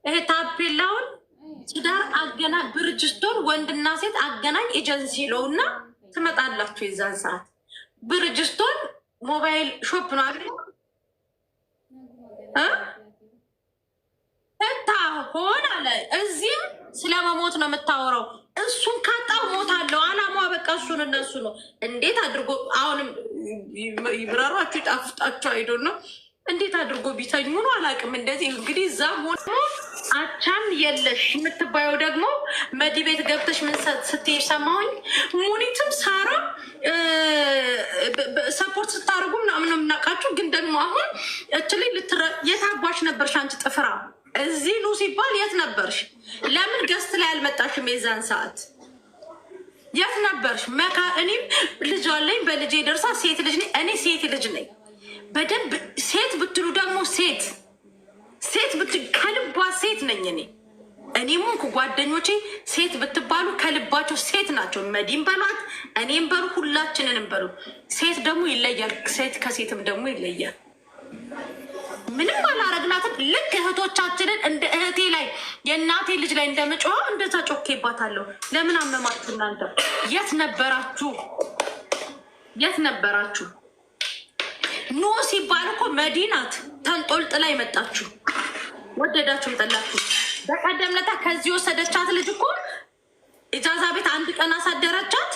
ይሄ ታፔላውን ትዳር አገናኝ ብርጅስቶን ወንድና ሴት አገናኝ ኤጀንሲ ለውና ትመጣላችሁ። የዛን ሰዓት ብርጅስቶን ሞባይል ሾፕ ነው አይደል? እታ ሆን አለ እዚህም ስለመሞት ነው የምታወራው። እሱን ካጣው ሞት አለው አላማዋ በቃ እሱን እነሱ ነው እንዴት አድርጎ አሁንም ይብራራችሁ ይጣፍጣችሁ አይዶን ነው እንዴት አድርጎ ቢተኙ ነው አላውቅም። እንደዚህ እንግዲህ እዛ ሞት አቻም የለሽ የምትባየው ደግሞ መዲ ቤት ገብተሽ ምን ስትይ ሰማሁኝ። ሙኒትም ሳራ ሰፖርት ስታደርጉ ምናምን ነው የምናውቃችሁ። ግን ደግሞ አሁን እችላይ የት አባሽ ነበርሽ አንቺ ጥፍራ? እዚህ ኑ ሲባል የት ነበርሽ? ለምን ገስት ላይ አልመጣሽም? የዛን ሰዓት የት ነበርሽ? እኔም ልጅ አለኝ በልጄ ደርሳ ሴት ልጅ ነኝ እኔ ሴት ልጅ ነኝ በደንብ ሴት ብትሉ ደግሞ ሴት ከልቧ ሴት ነኝ እኔ። እኔም ሆንኩ ጓደኞቼ ሴት ብትባሉ ከልባቸው ሴት ናቸው። መዲም በሏት እኔም በሉ ሁላችንንም በሉ። ሴት ደግሞ ይለያል። ሴት ከሴትም ደግሞ ይለያል። ምንም አላረግናትም። ልክ እህቶቻችንን እንደ እህቴ ላይ የእናቴ ልጅ ላይ እንደምጮኸው እንደዛ ጮኬባታለሁ። ለምን አመማችሁ እናንተ? የት ነበራችሁ? የት ነበራችሁ? ኖ ሲባል እኮ መዲናት ተንጦልጥላ የመጣችሁ ወደዳችሁም ጠላችሁ። በቀደም ለታ ከዚህ ወሰደቻት ልጅ እኮ ኢጃዛ ቤት አንድ ቀን አሳደረቻት።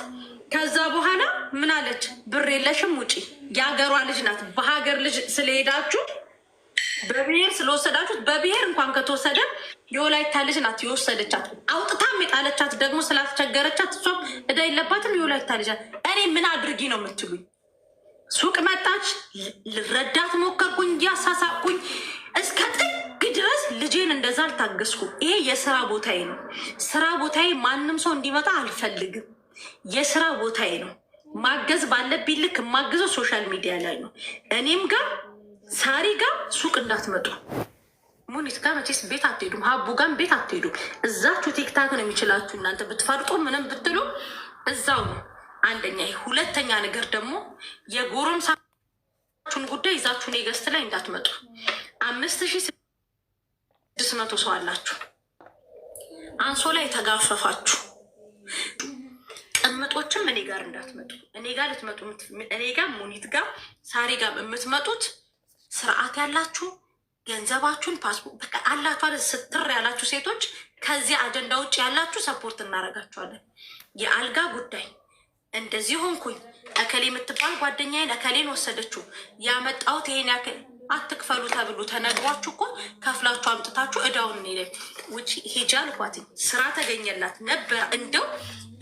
ከዛ በኋላ ምን አለች? ብር የለሽም ውጪ። የሀገሯ ልጅ ናት። በሀገር ልጅ ስለሄዳችሁ በብሔር ስለወሰዳችሁት በብሔር እንኳን ከተወሰደ የወላይታ ልጅ ናት የወሰደቻት። አውጥታም የጣለቻት ደግሞ ስላስቸገረቻት እሷም እዳ የለባትም የወላይታ ልጅ ናት። እኔ ምን አድርጊ ነው የምትሉኝ? ሱቅ መጣች፣ ልረዳት ሞከርኩኝ፣ እያሳሳቅኩኝ እስከ ጥግ ድረስ ልጄን እንደዛ አልታገስኩ። ይሄ የስራ ቦታዬ ነው። ስራ ቦታዬ ማንም ሰው እንዲመጣ አልፈልግም። የስራ ቦታዬ ነው። ማገዝ ባለብኝ ልክ የማግዘው ሶሻል ሚዲያ ላይ ነው። እኔም ጋር ሳሪ ጋር ሱቅ እንዳትመጡ። ሙኒት ጋር መቼስ ቤት አትሄዱም። ሀቡ ጋር ቤት አትሄዱም። እዛችሁ ቲክታክ ነው የሚችላችሁ። እናንተ ብትፈርጡ ምንም ብትሉ እዛው ነው። አንደኛ። ሁለተኛ ነገር ደግሞ የጎረምሳችሁን ጉዳይ ይዛችሁን የገስት ላይ እንዳትመጡ። 5600 ሰው አላችሁ። አንሶ ላይ የተጋፈፋችሁ ቅምጦችም እኔ ጋር እንዳትመጡ። እኔ ጋር ልትመጡ እኔ ጋር ሙኒት ጋር ሳሪ ጋር የምትመጡት ስርዓት ያላችሁ ገንዘባችሁን ፓስፖርት በቃ አላችሁ አለ ስትር ያላችሁ ሴቶች ከዚህ አጀንዳ ውጭ ያላችሁ ሰፖርት እናደርጋችኋለን። የአልጋ ጉዳይ እንደዚህ ሆንኩኝ እከሌ የምትባል ጓደኛዬን እከሌን ወሰደችው ያመጣሁት ይሄን ያክል አትክፈሉ ተብሎ ተነግሯችሁ እኮ ከፍላችሁ አምጥታችሁ እዳውን ኔለ ውጭ ሄጃ ልኳትኝ ስራ ተገኘላት ነበር። እንደው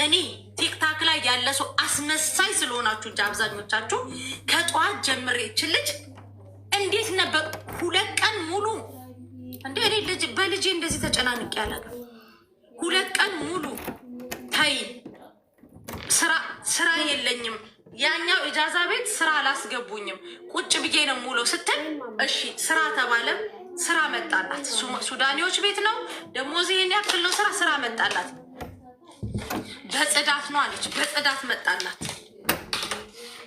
እኔ ቲክታክ ላይ ያለ ሰው አስመሳይ ስለሆናችሁ እንጂ አብዛኞቻችሁ ከጠዋት ጀምሬ ችልጅ እንዴት ነበር 2 ቀን ሙሉ እንደ እኔ ልጅ በልጄ እንደዚህ ተጨናንቄ ያላገ 2 ቀን ሙሉ ታይ ስራ የለኝም። ያኛው ኢጃዛ ቤት ስራ አላስገቡኝም ቁጭ ብዬ ነው ሙሉ ስትል እሺ ስራ ተባለ። ስራ መጣላት። ሱዳኒዎች ቤት ነው ደሞዝ ይሄን ያክል ነው። ስራ መጣላት። በጽዳት ነው አለች። በጽዳት መጣላት።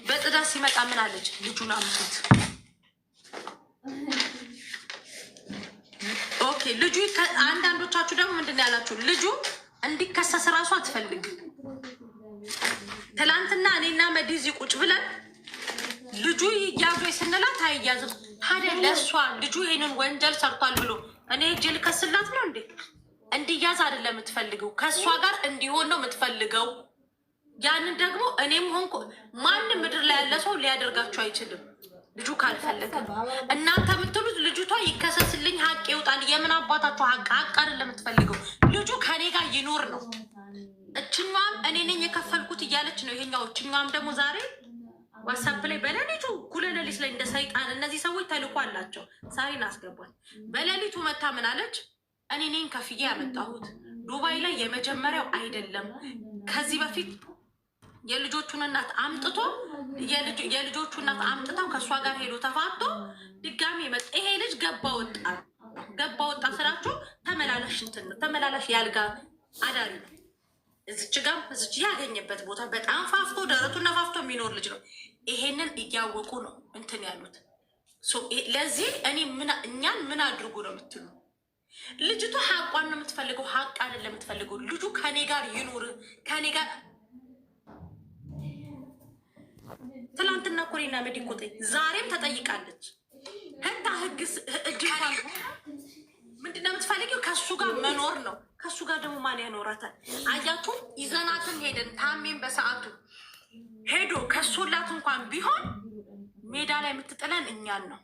በጽዳት ሲመጣ ምን አለች? ልጁን አምጡት። ኦኬ ልጁ አንዳንዶቻችሁ ደግሞ ምንድን ነው ያላችሁ? ልጁ እንዲከሰስ ራሱ አትፈልግም። ትላንትና እኔና መዲዚ ቁጭ ብለን ልጁ ይያዙ ስንላት አይያዝም። ታዲያ ለእሷ ልጁ ይሄንን ወንጀል ሰርቷል ብሎ እኔ እጅ ልከስላት ነው እንዴ? እንዲያዝ አይደለም የምትፈልገው፣ ከእሷ ጋር እንዲሆን ነው የምትፈልገው። ያንን ደግሞ እኔም ሆንኩ ማንም ምድር ላይ ያለ ሰው ሊያደርጋችሁ አይችልም። ልጁ ካልፈለገ እናንተ የምትሉት ልጅቷ ይከሰስልኝ ሀቅ ይውጣል። የምን አባታችሁ ሀቅ አይደለም የምትፈልገው። ልጁ ከኔ ጋር ይኖር ነው። እችኛም እኔ ነኝ የከፈልኩት እያለች ነው። ይሄኛው እችኛም ደግሞ ዛሬ ዋትሳፕ ላይ በሌሊቱ ኩለሌሊት ላይ እንደ ሰይጣን እነዚህ ሰዎች ተልኮ አላቸው። ሳሪን አስገቧል። በሌሊቱ መታ ምን አለች? እኔ ነኝ ከፍዬ ያመጣሁት ዱባይ ላይ የመጀመሪያው አይደለም። ከዚህ በፊት የልጆቹን እናት አምጥቶ የልጆቹ እናት አምጥተው ከእሷ ጋር ሄዶ ተፋቶ ድጋሚ መጣ። ይሄ ልጅ ገባ ወጣ ስራችሁ ተመላላሽ እንትን ነው። ተመላላሽ ያልጋ አዳሪ ነው። እዚች ጋር እዚች ያገኘበት ቦታ በጣም ፋፍቶ ደረቱና ፋፍቶ የሚኖር ልጅ ነው። ይሄንን እያወቁ ነው እንትን ያሉት። ለዚህ እኔ እኛን ምን አድርጉ ነው የምትሉ? ልጅቷ ሀቋን ነው የምትፈልገው፣ ሀቅ አይደለም የምትፈልገው። ልጁ ከኔ ጋር ይኑር ከኔ ጋር ትላንትና ኮሪና መዲኮቴ ዛሬም ተጠይቃለች። ህታ ህግስ እጅቷን ምንድነው የምትፈልገው? ከሱ ጋር መኖር ነው። ከሱ ጋር ደግሞ ማን ያኖራታል? አያችሁ፣ ይዘናትን ሄደን ታሜን በሰዓቱ ሄዶ ከሶላት እንኳን ቢሆን ሜዳ ላይ የምትጥለን እኛን ነው።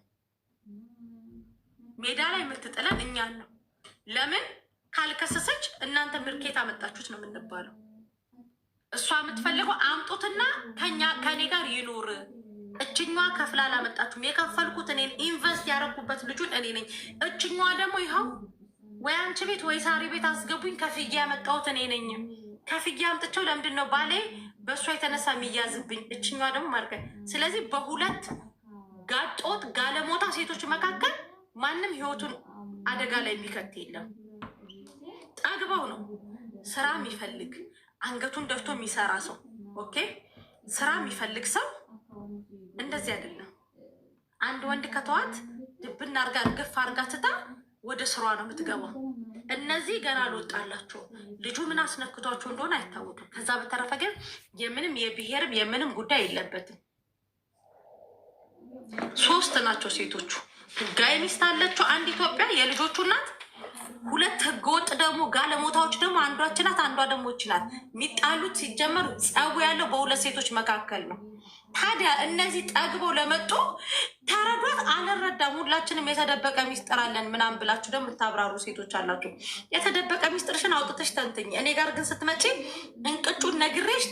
ሜዳ ላይ የምትጥለን እኛን ነው። ለምን ካልከሰሰች እናንተ ምርኬት አመጣችሁት ነው የምንባለው። እሷ የምትፈልገው አምጡትና ከኔ ጋር ይኑር። እችኛዋ ከፍላ አላመጣችሁም። የከፈልኩት እኔን ኢንቨስት ያደረኩበት ልጁን እኔ ነኝ። እችኛዋ ደግሞ ይኸው ወይ አንቺ ቤት ወይ ሳሪ ቤት አስገቡኝ ከፍዬ ያመጣሁት እኔ ነኝ። ከፍዬ አምጥቼው ለምንድን ነው ባሌ በእሷ የተነሳ የሚያዝብኝ? እችኛዋ ደግሞ ማርከ። ስለዚህ በሁለት ጋጦት ጋለሞታ ሴቶች መካከል ማንም ህይወቱን አደጋ ላይ የሚከት የለም። ጠግበው ነው ስራ የሚፈልግ አንገቱን ደፍቶ የሚሰራ ሰው ኦኬ። ስራ የሚፈልግ ሰው እንደዚህ አይደለም። አንድ ወንድ ከተዋት ድብና አርጋ እርግፍ አርጋ ትታ ወደ ስሯ ነው የምትገባው። እነዚህ ገና አልወጣላቸው። ልጁ ምን አስነክቷቸው እንደሆነ አይታወቅም። ከዛ በተረፈ ግን የምንም የብሔርም የምንም ጉዳይ የለበትም። ሶስት ናቸው ሴቶቹ። ህጋዊ ሚስት አለችው አንድ ኢትዮጵያ የልጆቹ እናት፣ ሁለት ህገወጥ ደግሞ ጋለሞታዎች ደግሞ አንዷች ናት፣ አንዷ ደግሞ ናት። የሚጣሉት ሲጀመር ጸቡ ያለው በሁለት ሴቶች መካከል ነው። ታዲያ እነዚህ ጠግበው ለመጡ ተረዷት። አልረዳም። ሁላችንም የተደበቀ ሚስጥር አለን ምናምን ብላችሁ ደግሞ የምታብራሩ ሴቶች አላችሁ። የተደበቀ ሚስጥርሽን አውጥተሽ ተንትኝ። እኔ ጋር ግን ስትመጪ እንቅጩን ነግሬሽ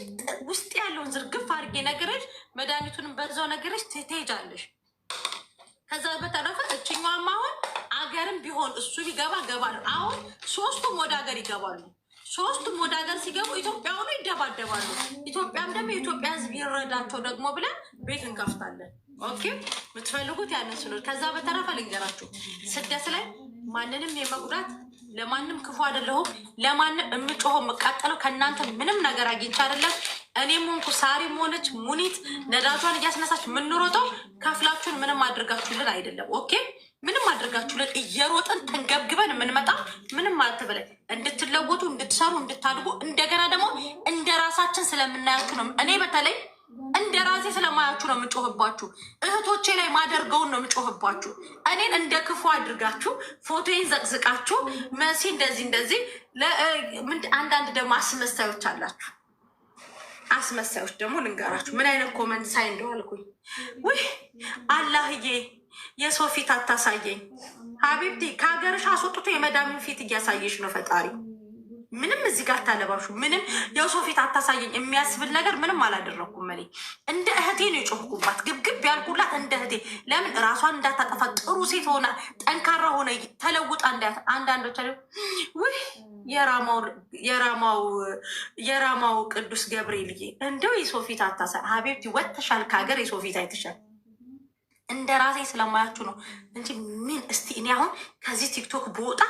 ውስጥ ያለውን ዝርግፍ አድርጌ ነግሬሽ መድኃኒቱንም በዛው ነግሬሽ ትሄጃለሽ። ከዛ በተረፈ እችኛዋም አሁን አገርም ቢሆን እሱ ቢገባ ገባሉ። አሁን ሶስቱም ወደ ሀገር ይገባሉ። ሶስቱም ወደ ሀገር ሲገቡ ኢትዮጵያ ሆኖ ይደባደባሉ። ኢትዮጵያም ደግሞ የኢትዮጵያ ሕዝብ ይረዳቸው ደግሞ ብለን ቤት እንከፍታለን። ኦኬ የምትፈልጉት ያንን ስሎ። ከዛ በተረፈ ልንገራችሁ፣ ስደት ላይ ማንንም የመጉዳት ለማንም ክፉ አይደለሁም። ለማንም የምጮኸው የምቃጠለው ከእናንተ ምንም ነገር አግኝቼ አይደለም። እኔም ሆንኩ ሳሪም ሆነች ሙኒት ነዳጇን እያስነሳች የምንሮጠው ከፍላችሁን ምንም አድርጋችሁልን አይደለም። ኦኬ ምንም አድርጋችሁልን እየሮጥን ተንገብግበን የምንመጣ ምንም አትበለን። እንድትለወጡ፣ እንድትሰሩ፣ እንድታድጉ እንደገና ደግሞ እንደ ራሳችን ስለምናያችሁ ነው። እኔ በተለይ እንደ ራሴ ስለማያችሁ ነው የምጮህባችሁ። እህቶቼ ላይ ማደርገውን ነው የምጮህባችሁ። እኔን እንደ ክፉ አድርጋችሁ ፎቶዬን ዘቅዝቃችሁ መሲ እንደዚህ አንዳንድ ደግሞ አስመሳዮች አላችሁ። አስመሳዮች ደግሞ ልንገራችሁ ምን አይነት ኮመንት ሳይ እንደዋልኩኝ። ውይ አላህዬ የሰው ፊት አታሳየኝ ሀቢብቲ። ከሀገርሽ አስወጥቶ የመዳምን ፊት እያሳየሽ ነው ፈጣሪ። ምንም እዚህ ጋር ታለባሹ ምንም የሰው ፊት አታሳየኝ የሚያስብል ነገር ምንም አላደረኩም። እኔ እንደ እህቴ ነው የጮህኩባት፣ ግብግብ ያልኩላት እንደ እህቴ። ለምን ራሷን እንዳታጠፋ ጥሩ ሴት ሆና ጠንካራ ሆነ ተለውጣ እንዳያት። አንዳንዶች ውይ የራማው ቅዱስ ገብርኤልዬ እንደው የሰው ፊት አታሳይ ሀቢብቲ። ወጥተሻል ከሀገር የሰው ፊት አይተሻል። እንደ ራሴ ስለማያችሁ ነው እንጂ ምን እስቲ እኔ አሁን ከዚህ ቲክቶክ በወጣ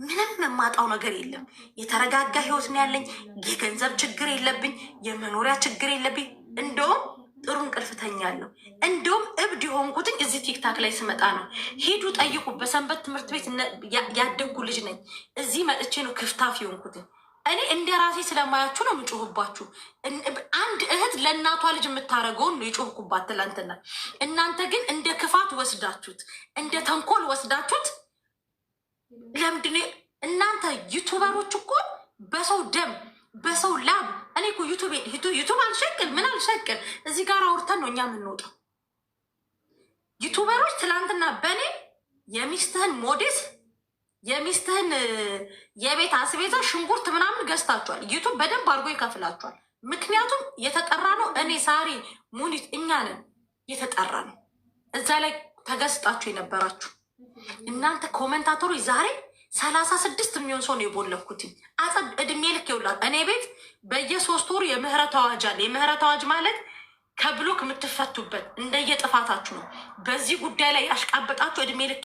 ምንም የማጣው ነገር የለም። የተረጋጋ ህይወት ነው ያለኝ። የገንዘብ ችግር የለብኝ። የመኖሪያ ችግር የለብኝ። እንደውም ጥሩ እንቅልፍ ተኛለሁ። እንደውም እብድ የሆንኩትኝ እዚህ ቲክታክ ላይ ስመጣ ነው። ሂዱ ጠይቁ። በሰንበት ትምህርት ቤት ያደግኩ ልጅ ነኝ። እዚህ መጥቼ ነው ክፍታፍ የሆንኩትኝ። እኔ እንደ ራሴ ስለማያችሁ ነው የምጮህባችሁ። አንድ እህት ለእናቷ ልጅ የምታደርገውን ነው የጮህኩባት ትላንትና። እናንተ ግን እንደ ክፋት ወስዳችሁት፣ እንደ ተንኮል ወስዳችሁት። ለምንድን እናንተ ዩቱበሮች እኮ በሰው ደም በሰው ላብ። እኔ እኮ ዩቱብ አልሸቅል ምን አልሸቅል እዚህ ጋር አውርተን ነው እኛ የምንወጣው። ዩቱበሮች ትላንትና በእኔ የሚስትህን ሞዴስ የሚስትህን የቤት አስቤዛ ሽንኩርት ምናምን ገዝታችኋል። ዩቱብ በደንብ አድርጎ ይከፍላችኋል። ምክንያቱም የተጠራ ነው። እኔ ሳሪ ሙኒት እኛ ነን የተጠራ ነው። እዛ ላይ ተገዝጣችሁ የነበራችሁ እናንተ ኮሜንታተሮች ዛሬ 36 የሚሆን ሰው ነው የቦለኩትኝ። አጸድ እድሜ ልክ ይውላል። እኔ ቤት በየ3 ወሩ የምህረት አዋጅ አለ። የምህረት አዋጅ ማለት ከብሎክ የምትፈቱበት እንደየጥፋታችሁ ነው። በዚህ ጉዳይ ላይ ያሽቃበጣችሁ እድሜ ልክ